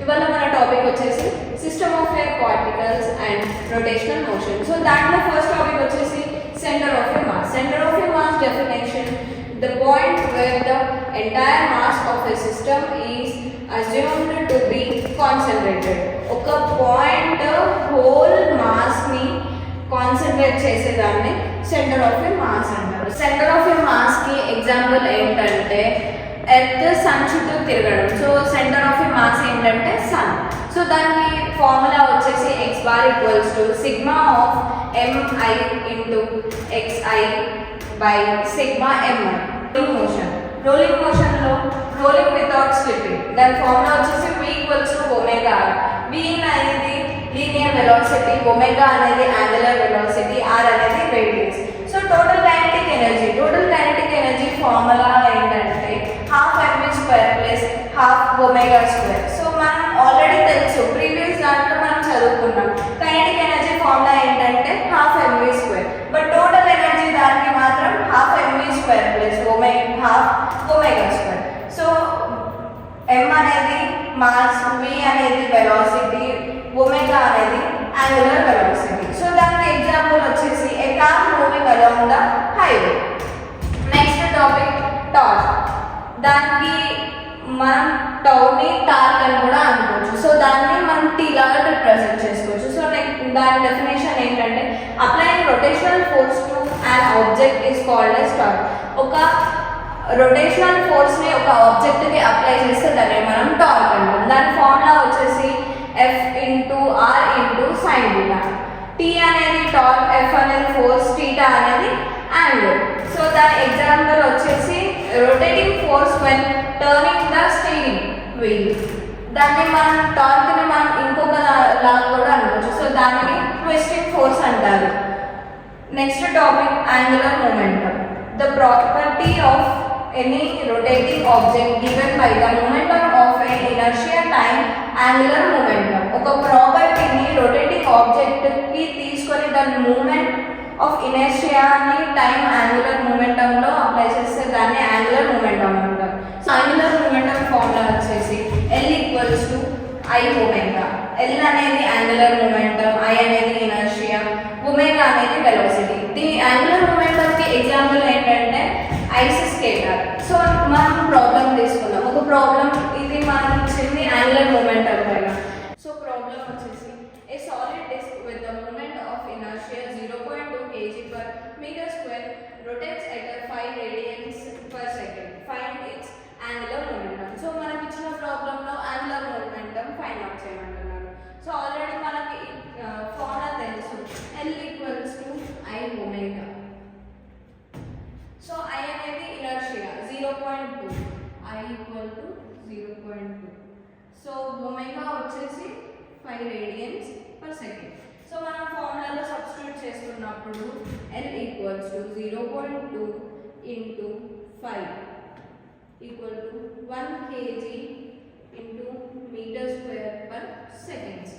ఇవాళ మన టాపిక్ వచ్చేసి system of air particles and rotational motion. So దాంట్లో ఫస్ట్ టాపిక్ వచ్చేసి centre of a mass. Centre of a mass definition: the point where the entire mass of a system is assumed to be concentrated. ఒక point whole mass ని concentrate చేసేదాన్ని centre of a mass అంటారు. Centre of a mass కి example ఏంటంటే earth sun చుట్టూ తిరగడం. So centre of a mass ఏంటంటే sun. So దానికి ఫార్ములా వచ్చేసి x bar equals to sigma of mi into xi by sigma mi. Rolling మోషన్లో rolling without slipping, దాని formula వచ్చేసి v equals to omega. v అనేది linear velocity, omega అనేది angular velocity, r అనేది radius. So total kinetic energy formula ఏంటంటే half mv square plus half omega square. So మనం already తెలుసు, previous దాంట్లో మనం చదువుకున్నాం. కైనెటిక్ ఎనర్జీ ఫార్ములా ఏంటంటే half mv square, but total energy దానికి మాత్రం half mv square plus half omega square. So m అనేది మాస్, v అనేది వెలాసిటీ, ఒమేగా అనేది యాంగులర్ వెలాసిటీ. సో దానికి ఎగ్జాంపుల్ వచ్చేసి a car moving along the highway. Next topic torque. దానికి మనం టౌని torque అని కూడా అనుకోవచ్చు. సో దాన్ని మనం టీ లాగా రిప్రజెంట్ చేసుకోవచ్చు. సో దాని డెఫినేషన్ ఏంటంటే applying rotational force to an object is called as torque. ఒక రొటేషనల్ ఫోర్స్ ని ఒక ఆబ్జెక్ట్ కి అప్లై చేస్తే దాన్ని మనం టార్క్ అంటాం. దాని ఫార్ములా వచ్చేసి F into R into sine theta. T అనేది టార్క్, F అనేది ఫోర్స్, థీటా అనేది యాంగిల్. సో దాని ఎగ్జాంపుల్ వచ్చేసి rotating force when turning the steering wheel. దాన్ని మనం టార్క్ ని మనం ఇంకొక లాగా కూడా అనుకోవచ్చు. సో దాన్ని ట్విస్టింగ్ ఫోర్స్ అంటారు. Next topic angular momentum. The property of any rotating object given by the momentum of an inertia time angular momentum. ఒక ప్రాపర్టీని రొటేటింగ్ ఆబ్జెక్ట్ కి తీసుకొని దాని మూమెంట్ ఆఫ్ ఇనర్షియాని టైం యాంగులర్ మొమెంటంలో అప్లై చేస్తే దాన్ని యాంగులర్ మొమెంటం అంటారు. సో యాంగులర్ మొమెంటం ఫార్ములా వచ్చేసి L equals to I omega. L అనేది యాంగులర్ మొమెంటం, I అనేది ఇనర్షియా, ఒమేగా అనేది వెలాసిటీ. దీని యాంగులర్ మొమెంటం కి ఎగ్జాంపుల్ ఏంటంటే ఐస్ స్కేటర్. సో మనం ప్రాబ్లం తీసుకున్నాం. ఒక ప్రాబ్లం ఇది మనం ఇచ్చింది యాంగులర్ మొమెంటం పైన. సో ప్రాబ్లం వచ్చేసి a solid disc with the moment of inertia 0.2 kg per meter square rotates at 5 radians per second. Find its angular momentum. So మనకి ఇచ్చిన ప్రాబ్లంలో యాంగులర్ మొమెంటం ఫైండ్ అవుట్ చేయమంటున్నారు. So already మనకి formula తెలుసు, L equals to I omega. So I అనేది inertia 0.2, I equal to 0.2. So omega వచ్చేసి 5 radians per second. So మనం ఫార్ములాలో సబ్స్టిట్యూట్ చేసుకున్నప్పుడు L equals to 0.2 into 5 equal to 1 kg into metre square per seconds.